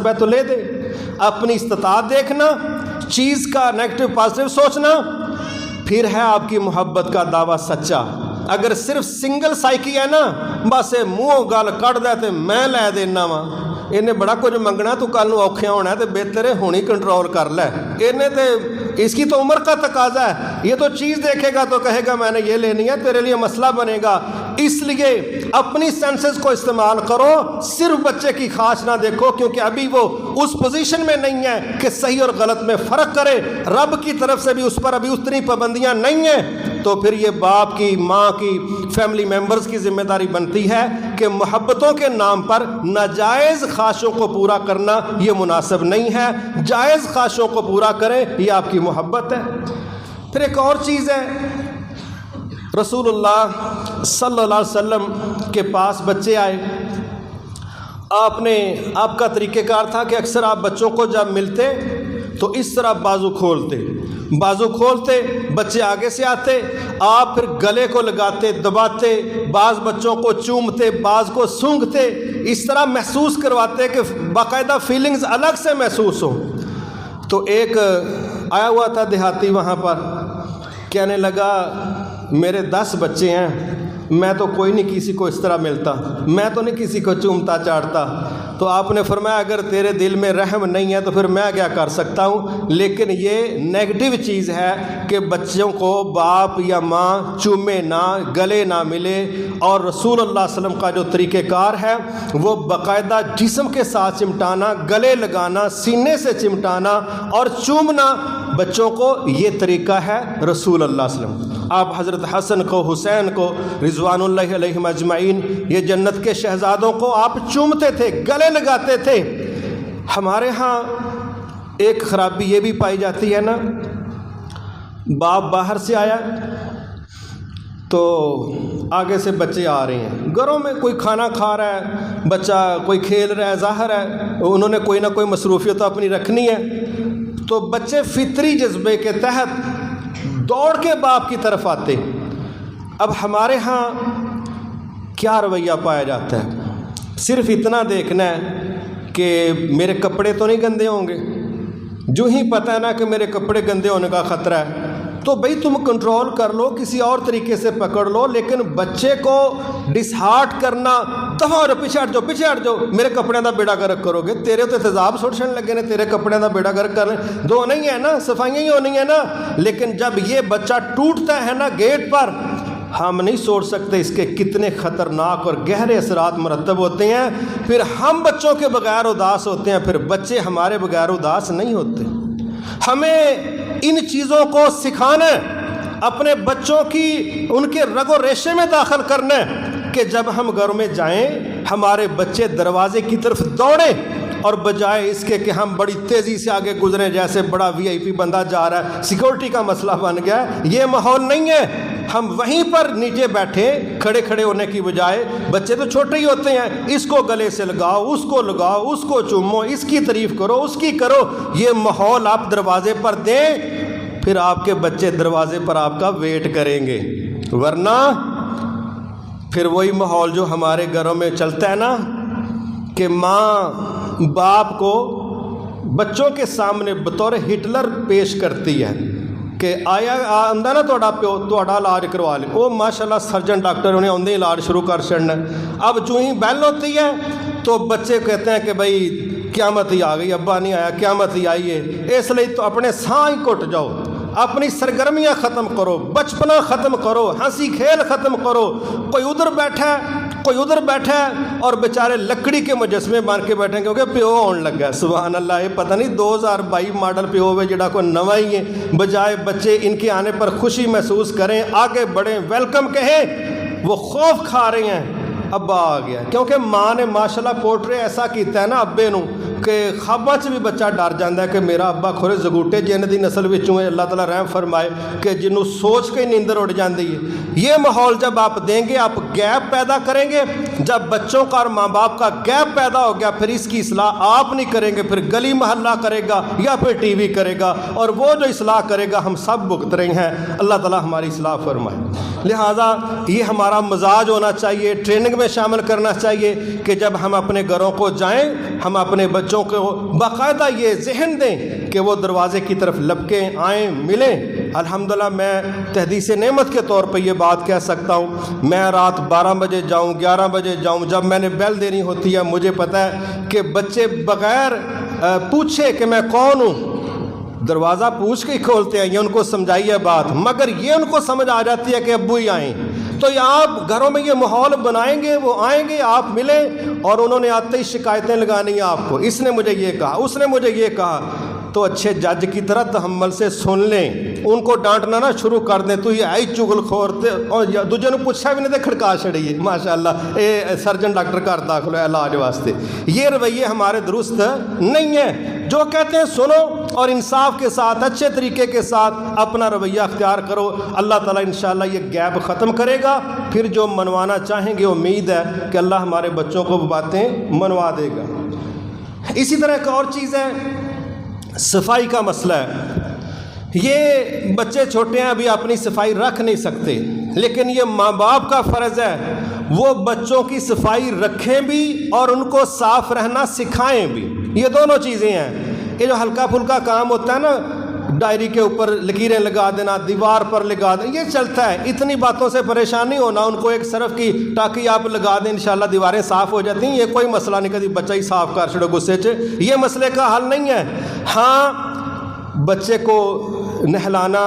Speaker 1: ہے تو لے دے. اپنی استطاعت دیکھنا، چیز کا نیگیٹو پازیٹیو سوچنا، پھر ہے آپ کی محبت کا دعویٰ سچا. اگر صرف سنگل سائیکی ہے نا، بس منہ گل کٹ دے تے میں لے دینا وا، انہیں بڑا کچھ منگنا تو کل اوکھیا ہونا ہے تو بہتر ہے ہونی کنٹرول کر لے. انہیں تے اس کی تو عمر کا تقاضا ہے، یہ تو چیز دیکھے گا تو کہے گا میں نے یہ لینی ہے، تیرے لیے مسئلہ بنے گا. اس لیے اپنی سینسز کو استعمال کرو، صرف بچے کی خواہش نہ دیکھو، کیونکہ ابھی وہ اس پوزیشن میں نہیں ہے کہ صحیح اور غلط میں فرق کرے. رب کی طرف سے بھی اس پر ابھی اتنی پابندیاں نہیں ہیں. تو پھر یہ باپ کی، ماں کی، فیملی ممبرز کی ذمہ داری بنتی ہے کہ محبتوں کے نام پر ناجائز خواہشوں کو پورا کرنا یہ مناسب نہیں ہے. جائز خواہشوں کو پورا کریں، یہ آپ کی محبت ہے. پھر ایک اور چیز ہے، رسول اللہ صلی اللہ علیہ وسلم کے پاس بچے آئے. آپ کا طریقہ کار تھا کہ اکثر آپ بچوں کو جب ملتے تو اس طرح بازو کھولتے، بچے آگے سے آتے، آپ پھر گلے کو لگاتے، دباتے، بعض بچوں کو چومتے، بعض کو سونگھتے، اس طرح محسوس کرواتے کہ باقاعدہ فیلنگز الگ سے محسوس ہوں. تو ایک آیا ہوا تھا دیہاتی وہاں پر، کہنے لگا میرے 10 بچے ہیں، میں تو کوئی نہیں کسی کو اس طرح ملتا، میں تو نہیں کسی کو چومتا چاٹتا۔ تو آپ نے فرمایا اگر تیرے دل میں رحم نہیں ہے تو پھر میں کیا کر سکتا ہوں؟ لیکن یہ نیگیٹو چیز ہے کہ بچوں کو باپ یا ماں چومے نہ، گلے نہ ملے، اور رسول اللہ صلی اللہ علیہ وسلم کا جو طریقہ کار ہے وہ باقاعدہ جسم کے ساتھ چمٹانا، گلے لگانا، سینے سے چمٹانا اور چومنا بچوں کو، یہ طریقہ ہے رسول اللہ صلی اللہ علیہ وسلم۔ آپ حضرت حسن کو، حسین کو رضوان اللہ علیہم اجمعین، یہ جنت کے شہزادوں کو آپ چومتے تھے، گلے لگاتے تھے۔ ہمارے ہاں ایک خرابی یہ بھی پائی جاتی ہے نا، باپ باہر سے آیا تو آگے سے بچے آ رہے ہیں، گھروں میں کوئی کھانا کھا رہا ہے بچہ، کوئی کھیل رہا ہے، ظاہر ہے انہوں نے کوئی نہ کوئی مصروفیت اپنی رکھنی ہے، تو بچے فطری جذبے کے تحت دوڑ کے باپ کی طرف آتے۔ اب ہمارے ہاں کیا رویہ پایا جاتا ہے؟ صرف اتنا دیکھنا ہے کہ میرے کپڑے تو نہیں گندے ہوں گے، جو ہی پتہ ہے نا کہ میرے کپڑے گندے ہونے کا خطرہ ہے تو بھئی تم کنٹرول کر لو، کسی اور طریقے سے پکڑ لو، لیکن بچے کو ڈسہارٹ کرنا، دفعہ ہو پیچھے ہٹ جاؤ، پیچھے ہٹ جاؤ، میرے کپڑے دا بیڑا گرک کرو گے، تیرے تو تیزاب سوچنے لگے نے، تیرے کپڑے دا بیڑا گرک کر لیں، دو نہیں ہے نا، صفائیاں ہی ہونی ہے نا۔ لیکن جب یہ بچہ ٹوٹتا ہے نا گیٹ پر، ہم نہیں سوچ سکتے اس کے کتنے خطرناک اور گہرے اثرات مرتب ہوتے ہیں۔ پھر ہم بچوں کے بغیر اداس ہوتے ہیں، پھر بچے ہمارے بغیر اداس نہیں ہوتے۔ ہمیں ان چیزوں کو سکھانا ہے، اپنے بچوں کی ان کے رگ و ریشے میں داخل کرنا ہے کہ جب ہم گھر میں جائیں ہمارے بچے دروازے کی طرف دوڑیں، اور بجائے اس کے کہ ہم بڑی تیزی سے آگے گزریں جیسے بڑا VIP بندہ جا رہا ہے، سیکورٹی کا مسئلہ بن گیا ہے، یہ ماحول نہیں ہے۔ ہم وہیں پر نیچے بیٹھے کھڑے کھڑے ہونے کی بجائے، بچے تو چھوٹے ہی ہوتے ہیں، اس کو گلے سے لگاؤ، اس کو لگاؤ، اس کو چومو، اس کی تعریف کرو، اس کی کرو، یہ ماحول آپ دروازے پر دیں، پھر آپ کے بچے دروازے پر آپ کا ویٹ کریں گے۔ ورنہ پھر وہی ماحول جو ہمارے گھروں میں چلتا ہے نا کہ ماں باپ کو بچوں کے سامنے بطور ہٹلر پیش کرتی ہے کہ آیا آندا نا تھوڑا پیو تھوڑا علاج کروا لے، وہ ماشاءاللہ سرجن ڈاکٹر انہیں آندے علاج شروع کر چھڑنا۔ اب جو ہی بیل ہوتی ہے تو بچے کہتے ہیں کہ بھائی قیامت ہی آ گئی، ابا نہیں آیا، قیامت ہی آئی ہے، اس لیے تو اپنے ساں ہی کٹ جاؤ، اپنی سرگرمیاں ختم کرو، بچپنا ختم کرو، ہنسی کھیل ختم کرو۔ کوئی ادھر بیٹھا ہے، کوئی ادھر بیٹھا ہے، اور بیچارے لکڑی کے مجسمے بن کے بیٹھے ہیں کیونکہ پیو آن لگا ہے۔ سبحان اللہ، یہ پتہ نہیں 2022 ماڈل پیو ہوئے جڑا کوئی نواں ہی ہے، بجائے بچے ان کے آنے پر خوشی محسوس کریں، آگے بڑھیں، ویلکم کہیں، وہ خوف کھا رہے ہیں ابا آ گیا، کیونکہ ماں نے ماشاءاللہ پورٹرے ایسا کیتا ہے نا ابے نو کہ خواباں چ بھی بچہ ڈر جاندہ ہے کہ میرا ابا کھورے زگوٹے جن دی نسل وچوں ہے، اللہ تعالیٰ رحم فرمائے، کہ جنوں سوچ کے نیندر اڑ جاندی ہے۔ یہ ماحول جب آپ دیں گے، آپ گیپ پیدا کریں گے، جب بچوں کا اور ماں باپ کا گیپ پیدا ہو گیا، پھر اس کی اصلاح آپ نہیں کریں گے، پھر گلی محلہ کرے گا یا پھر ٹی وی کرے گا، اور وہ جو اصلاح کرے گا ہم سب بھگت رہے ہیں۔ اللہ تعالیٰ ہماری اصلاح فرمائے۔ لہٰذا یہ ہمارا مزاج ہونا چاہیے، ٹریننگ میں شامل کرنا چاہیے کہ جب ہم اپنے گھروں کو جائیں، ہم اپنے بچوں کو باقاعدہ یہ ذہن دیں کہ وہ دروازے کی طرف لپکیں، آئیں، ملیں۔ الحمدللہ میں تحدیث نعمت کے طور پہ یہ بات کہہ سکتا ہوں، میں رات 12 بجے جاؤں، 11 بجے جاؤں، جب میں نے بیل دینی ہوتی ہے مجھے پتہ ہے کہ بچے بغیر پوچھے کہ میں کون ہوں دروازہ پوچھ کے ہی کھولتے ہیں، یہ ان کو سمجھائیے بات، مگر یہ ان کو سمجھ آ جاتی ہے کہ ابو ہی آئیں۔ تو آپ گھروں میں یہ ماحول بنائیں گے، وہ آئیں گے، آپ ملیں، اور انہوں نے آتے ہی شکایتیں لگانی ہیں آپ کو، اس نے مجھے یہ کہا، اس نے مجھے یہ کہا، تو اچھے جج کی طرح تحمل سے سن لیں، ان کو ڈانٹنا نہ شروع کر دیں، تو یہ آئی چگل خورتے اور دوجے نے پوچھا بھی نہیں دے کھڑکا چھڑیے، ماشاءاللہ اے سرجن ڈاکٹر گھر داخل ہے علاج واسطے۔ یہ رویے ہمارے درست نہیں ہیں۔ جو کہتے ہیں سنو اور انصاف کے ساتھ، اچھے طریقے کے ساتھ اپنا رویہ اختیار کرو، اللہ تعالیٰ انشاءاللہ یہ گیپ ختم کرے گا۔ پھر جو منوانا چاہیں گے، امید ہے کہ اللہ ہمارے بچوں کو وہ باتیں منوا دے گا۔ اسی طرح ایک اور چیز ہے، صفائی کا مسئلہ ہے۔ یہ بچے چھوٹے ہیں، ابھی اپنی صفائی رکھ نہیں سکتے، لیکن یہ ماں باپ کا فرض ہے وہ بچوں کی صفائی رکھیں بھی اور ان کو صاف رہنا سکھائیں بھی۔ یہ دونوں چیزیں ہیں۔ یہ جو ہلکا پھلکا کام ہوتا ہے نا، ڈائری کے اوپر لکیریں لگا دینا، دیوار پر لگا دینا، یہ چلتا ہے۔ اتنی باتوں سے پریشان نہیں ہونا، ان کو ایک سرف کی ٹاکی آپ لگا دیں، انشاءاللہ دیواریں صاف ہو جاتی ہیں، یہ کوئی مسئلہ نہیں، کبھی بچہ ہی صاف کر چھڑو غصے چ، یہ مسئلے کا حل نہیں ہے۔ ہاں بچے کو نہلانا،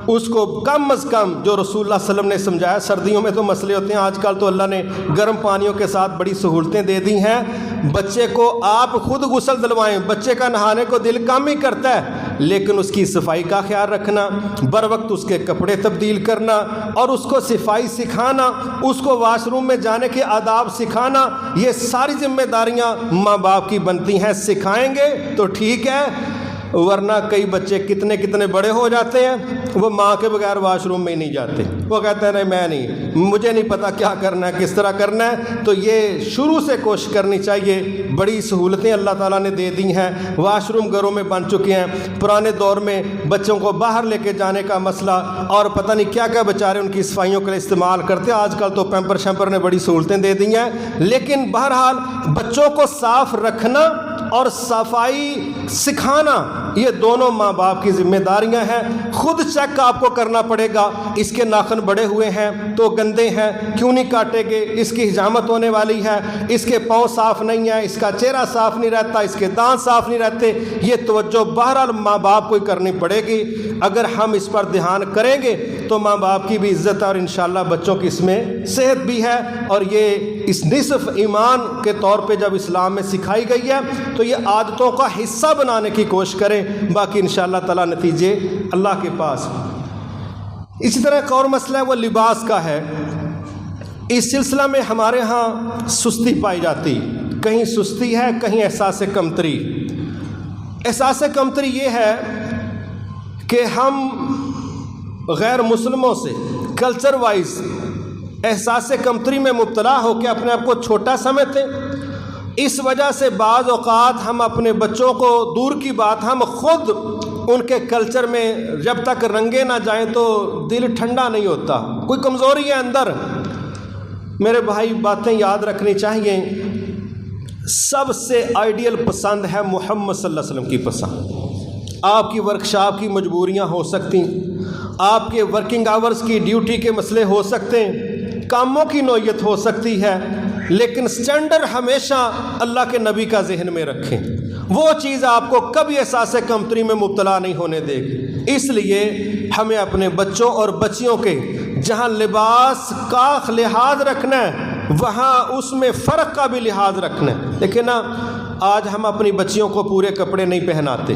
Speaker 1: اس کو کم از کم جو رسول اللہ صلی اللہ علیہ وسلم نے سمجھایا، سردیوں میں تو مسئلے ہوتے ہیں، آج کل تو اللہ نے گرم پانیوں کے ساتھ بڑی سہولتیں دے دی ہیں، بچے کو آپ خود غسل دلوائیں، بچے کا نہانے کو دل کم ہی کرتا ہے، لیکن اس کی صفائی کا خیال رکھنا، بر وقت اس کے کپڑے تبدیل کرنا اور اس کو صفائی سکھانا، اس کو واش روم میں جانے کے آداب سکھانا، یہ ساری ذمہ داریاں ماں باپ کی بنتی ہیں۔ سکھائیں گے تو ٹھیک ہے، ورنہ کئی بچے کتنے بڑے ہو جاتے ہیں، وہ ماں کے بغیر واش روم میں ہی نہیں جاتے، وہ کہتے ہیں نہیں میں نہیں، مجھے نہیں پتہ کیا کرنا ہے، کس طرح کرنا ہے۔ تو یہ شروع سے کوشش کرنی چاہیے، بڑی سہولتیں اللہ تعالیٰ نے دے دی ہیں، واش روم گھروں میں بن چکے ہیں۔ پرانے دور میں بچوں کو باہر لے کے جانے کا مسئلہ اور پتہ نہیں کیا کیا بیچارے ان کی صفائیوں کے لیے استعمال کرتے ہیں، آج کل تو پیمپر شیمپر نے بڑی سہولتیں دے دی ہیں، لیکن بہرحال بچوں کو صاف رکھنا اور صفائی سکھانا یہ دونوں ماں باپ کی ذمہ داریاں ہیں۔ خود چیک آپ کو کرنا پڑے گا، اس کے ناخن بڑے ہوئے ہیں تو گندے ہیں، کیوں نہیں کاٹے گے، اس کی حجامت ہونے والی ہے، اس کے پاؤں صاف نہیں ہیں، اس کا چہرہ صاف نہیں رہتا، اس کے دانت صاف نہیں رہتے، یہ توجہ بہرحال ماں باپ کو کرنی پڑے گی۔ اگر ہم اس پر دھیان کریں گے تو ماں باپ کی بھی عزت ہے اور انشاءاللہ بچوں کی اس میں صحت بھی ہے، اور یہ اس نصف ایمان کے طور پہ جب اسلام میں سکھائی گئی ہے تو یہ عادتوں کا حصہ بنانے کی کوشش کریں، باقی انشاءاللہ تعالیٰ نتیجے اللہ کے پاس۔ اسی طرح ایک اور مسئلہ ہے وہ لباس کا ہے۔ اس سلسلہ میں ہمارے ہاں سستی پائی جاتی، کہیں سستی ہے، کہیں احساس کمتری۔ احساس کمتری یہ ہے کہ ہم غیر مسلموں سے کلچر وائز احساس کمتری میں مبتلا ہو کے اپنے آپ کو چھوٹا سمجھتے ہیں۔ اس وجہ سے بعض اوقات ہم اپنے بچوں کو، دور کی بات ہم خود ان کے کلچر میں جب تک رنگے نہ جائیں تو دل ٹھنڈا نہیں ہوتا، کوئی کمزوری ہے اندر۔ میرے بھائی باتیں یاد رکھنی چاہیے، سب سے آئیڈیل پسند ہے محمد صلی اللہ علیہ وسلم کی پسند۔ آپ کی ورکشاپ کی مجبوریاں ہو سکتی، آپ کے ورکنگ آورز کی ڈیوٹی کے مسئلے ہو سکتے ہیں، کاموں کی نوعیت ہو سکتی ہے، لیکن سٹینڈرڈ ہمیشہ اللہ کے نبی کا ذہن میں رکھیں، وہ چیز آپ کو کبھی احساس کمتری میں مبتلا نہیں ہونے دے گی۔ اس لیے ہمیں اپنے بچوں اور بچیوں کے جہاں لباس کا لحاظ رکھنا ہے وہاں اس میں فرق کا بھی لحاظ رکھنا ہے۔ لیکن نا آج ہم اپنی بچیوں کو پورے کپڑے نہیں پہناتے،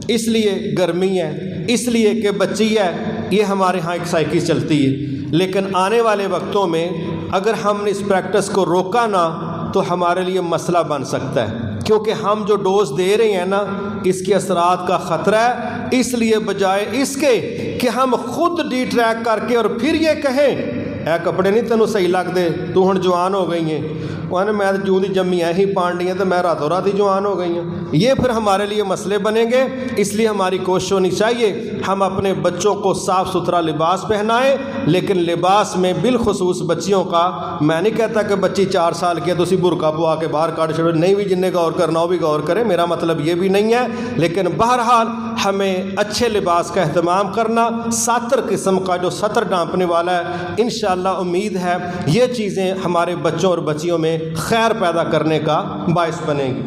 Speaker 1: اس لیے گرمی ہے، اس لیے کہ بچی ہے، یہ ہمارے ہاں ایک سائیکل چلتی ہے، لیکن آنے والے وقتوں میں اگر ہم نے اس پریکٹس کو روکا نہ تو ہمارے لیے مسئلہ بن سکتا ہے، کیونکہ ہم جو ڈوز دے رہے ہیں نا اس کے اثرات کا خطرہ ہے۔ اس لیے بجائے اس کے کہ ہم خود ڈی ٹریک کر کے اور پھر یہ کہیں اے کپڑے نہیں تینوں صحیح لگتے، تو ہن جوان ہو گئی ہیں، وہ میں جوں دی جمی ہی پانڈی ہیں تو میں راتوں رات ہی جوان ہو گئی ہیں، یہ پھر ہمارے لیے مسئلے بنیں گے۔ اس لیے ہماری کوشش ہونی چاہیے ہم اپنے بچوں کو صاف ستھرا لباس پہنائیں، لیکن لباس میں بالخصوص بچیوں کا، میں نہیں کہتا کہ بچی 4 سال کی ہے تو اسی برقع پوا کے باہر کاٹ چھوڑے، نہیں بھی جن نے غور کرنا وہ بھی غور کرے، میرا مطلب یہ بھی نہیں ہے، لیکن بہرحال ہمیں اچھے لباس کا اہتمام کرنا، ساتر قسم کا جو سطر ڈھانپنے والا ہے، انشاءاللہ امید ہے یہ چیزیں ہمارے بچوں اور بچیوں میں خیر پیدا کرنے کا باعث بنیں گی۔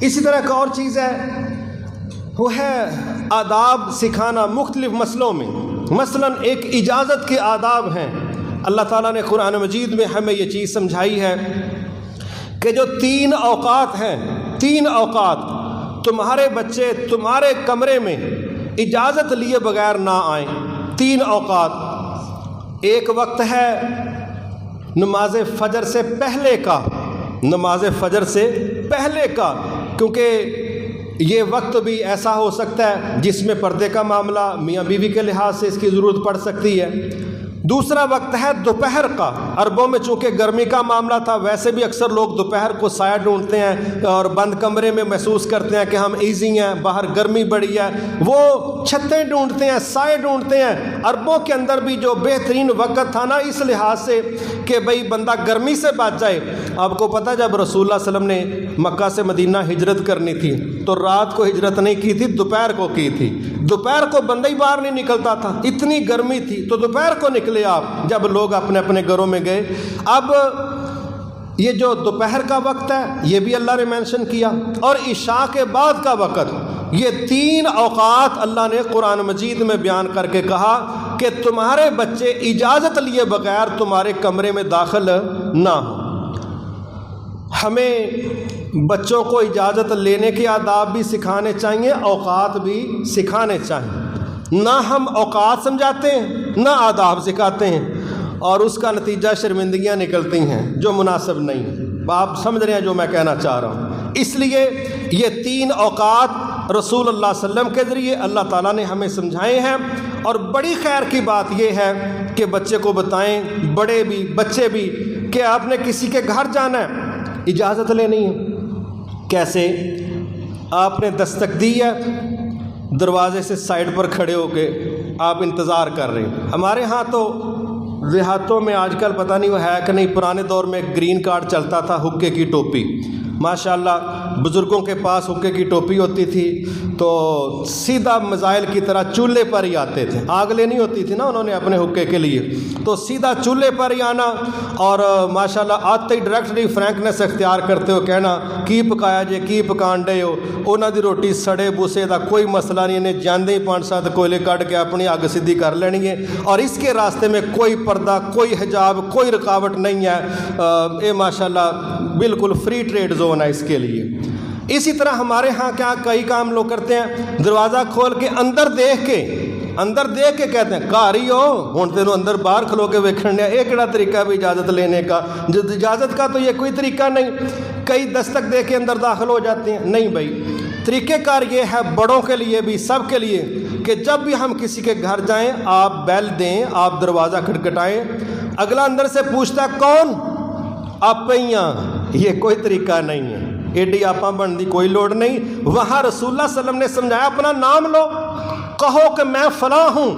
Speaker 1: اسی طرح ایک اور چیز ہے وہ ہے آداب سکھانا مختلف مسئلوں میں، مثلا ایک اجازت کے آداب ہیں۔ اللہ تعالیٰ نے قرآن مجید میں ہمیں یہ چیز سمجھائی ہے کہ جو 3 اوقات ہیں، 3 اوقات تمہارے بچے تمہارے کمرے میں اجازت لیے بغیر نہ آئیں۔ 3 اوقات، ایک وقت ہے نماز فجر سے پہلے کا، نماز فجر سے پہلے کا، کیونکہ یہ وقت بھی ایسا ہو سکتا ہے جس میں پردے کا معاملہ میاں بیوی کے لحاظ سے اس کی ضرورت پڑ سکتی ہے۔ دوسرا وقت ہے دوپہر کا، عربوں میں چونکہ گرمی کا معاملہ تھا، ویسے بھی اکثر لوگ دوپہر کو سایہ ڈھونڈتے ہیں اور بند کمرے میں محسوس کرتے ہیں کہ ہم ایزی ہیں، باہر گرمی بڑی ہے، وہ چھتیں ڈھونڈتے ہیں، سائے ڈھونڈتے ہیں۔ عربوں کے اندر بھی جو بہترین وقت تھا نا اس لحاظ سے کہ بھئی بندہ گرمی سے بچ جائے۔ آپ کو پتہ جب رسول اللہ صلی اللہ علیہ وسلم نے مکہ سے مدینہ ہجرت کرنی تھی تو رات کو ہجرت نہیں کی تھی، دوپہر کو کی تھی۔ دوپہر کو بندہ ہی باہر نہیں نکلتا تھا، اتنی گرمی تھی، تو دوپہر کو نکلے آپ جب لوگ اپنے اپنے گھروں میں گئے۔ اب یہ جو دوپہر کا وقت ہے یہ بھی اللہ نے مینشن کیا، اور عشاء کے بعد کا وقت، یہ 3 اوقات اللہ نے قرآن مجید میں بیان کر کے کہا کہ تمہارے بچے اجازت لیے بغیر تمہارے کمرے میں داخل نہ ہوں۔ ہمیں بچوں کو اجازت لینے کے آداب بھی سکھانے چاہیے، اوقات بھی سکھانے چاہیے۔ نہ ہم اوقات سمجھاتے ہیں نہ آداب سکھاتے ہیں، اور اس کا نتیجہ شرمندگیاں نکلتی ہیں جو مناسب نہیں ہیں۔ آپ سمجھ رہے ہیں جو میں کہنا چاہ رہا ہوں۔ اس لیے یہ 3 اوقات رسول اللہ صلی اللہ علیہ وسلم کے ذریعے اللہ تعالیٰ نے ہمیں سمجھائے ہیں، اور بڑی خیر کی بات یہ ہے کہ بچے کو بتائیں، بڑے بھی بچے بھی، کہ آپ نے کسی کے گھر جانا ہے اجازت لینی ہے۔ کیسے؟ آپ نے دستک دی ہے، دروازے سے سائڈ پر کھڑے ہو کے آپ انتظار کر رہے ہیں۔ ہمارے ہاں تو دیہاتوں میں آج کل پتہ نہیں وہ ہے کہ نہیں، پرانے دور میں گرین کارڈ چلتا تھا، حقے کی ٹوپی، ماشاءاللہ بزرگوں کے پاس حقے کی ٹوپی ہوتی تھی، تو سیدھا میزائل کی طرح چولہے پر ہی آتے تھے، آگ لینی ہوتی تھی نا انہوں نے اپنے حقے کے لیے، تو سیدھا چولہے پر ہی آنا، اور ماشاءاللہ آتے ہی ڈائریکٹلی فرینکنس اختیار کرتے ہو کہنا کی پکایا جے، کی پکان ڈے ہو، انہوں دی روٹی سڑے بوسے دا کوئی مسئلہ نہیں، انہیں جاندے ہی 5-7 کوئلے کٹ کے اپنی آگ سیدھی کر لینی ہے، اور اس کے راستے میں کوئی پردہ، کوئی حجاب، کوئی رکاوٹ نہیں ہے، یہ ماشاءاللہ بالکل فری ٹریڈ زون ہے اس کے لیے۔ اسی طرح ہمارے ہاں کیا کئی کام لوگ کرتے ہیں، دروازہ کھول کے اندر دیکھ کے کہتے ہیں گھر ہی ہو ہوں تینوں اندر باہر کھلو کے ویکھن دیا۔ یہ کہڑا طریقہ بھی اجازت لینے کا؟ اجازت کا تو یہ کوئی طریقہ نہیں۔ کئی دستک دے کے اندر داخل ہو جاتے ہیں، نہیں بھائی، طریقہ کار یہ ہے بڑوں کے لیے بھی، سب کے لیے، کہ جب بھی ہم کسی کے گھر جائیں آپ بیل دیں، آپ دروازہ کھٹکھٹائیں، اگلا اندر سے پوچھتا ہے کون؟ آپ پہیاں، یہ کوئی طریقہ نہیں ہے، ایڈی آپاں بن دی کوئی لوڑ نہیں۔ وہاں رسول اللہ صلی اللہ علیہ وسلم نے سمجھایا اپنا نام لو، کہو کہ میں فلاں ہوں،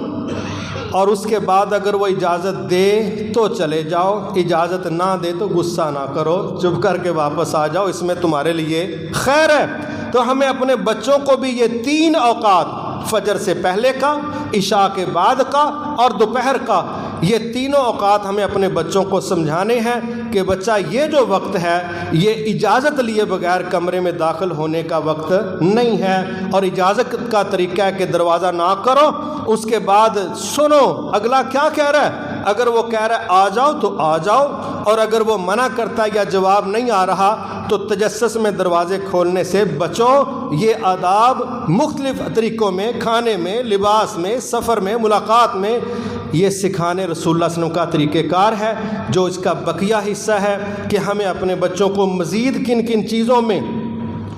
Speaker 1: اور اس کے بعد اگر وہ اجازت دے تو چلے جاؤ، اجازت نہ دے تو غصہ نہ کرو، چپ کر کے واپس آ جاؤ، اس میں تمہارے لیے خیر ہے۔ تو ہمیں اپنے بچوں کو بھی یہ 3 اوقات، فجر سے پہلے کا، عشاء کے بعد کا، اور دوپہر کا، یہ تینوں اوقات ہمیں اپنے بچوں کو سمجھانے ہیں کہ بچہ یہ جو وقت ہے یہ اجازت لیے بغیر کمرے میں داخل ہونے کا وقت نہیں ہے، اور اجازت کا طریقہ ہے کہ دروازہ نہ کرو، اس کے بعد سنو اگلا کیا کہہ رہا ہے، اگر وہ کہہ رہا ہے آ جاؤ تو آ جاؤ، اور اگر وہ منع کرتا ہے یا جواب نہیں آ رہا تو تجسس میں دروازے کھولنے سے بچو۔ یہ آداب مختلف طریقوں میں، کھانے میں، لباس میں، سفر میں، ملاقات میں، یہ سکھانے رسول اللہ صلی اللہ علیہ وسلم کا طریقہ کار ہے، جو اس کا بقیہ حصہ ہے کہ ہمیں اپنے بچوں کو مزید کن کن چیزوں میں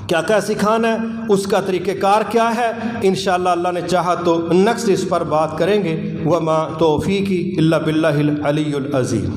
Speaker 1: کیا کیا سکھانا ہے، اس کا طریقہ کار کیا ہے، انشاءاللہ اللہ نے چاہا تو نیکسٹ اس پر بات کریں گے۔ وما توفیقی الا باللہ العلی العظیم۔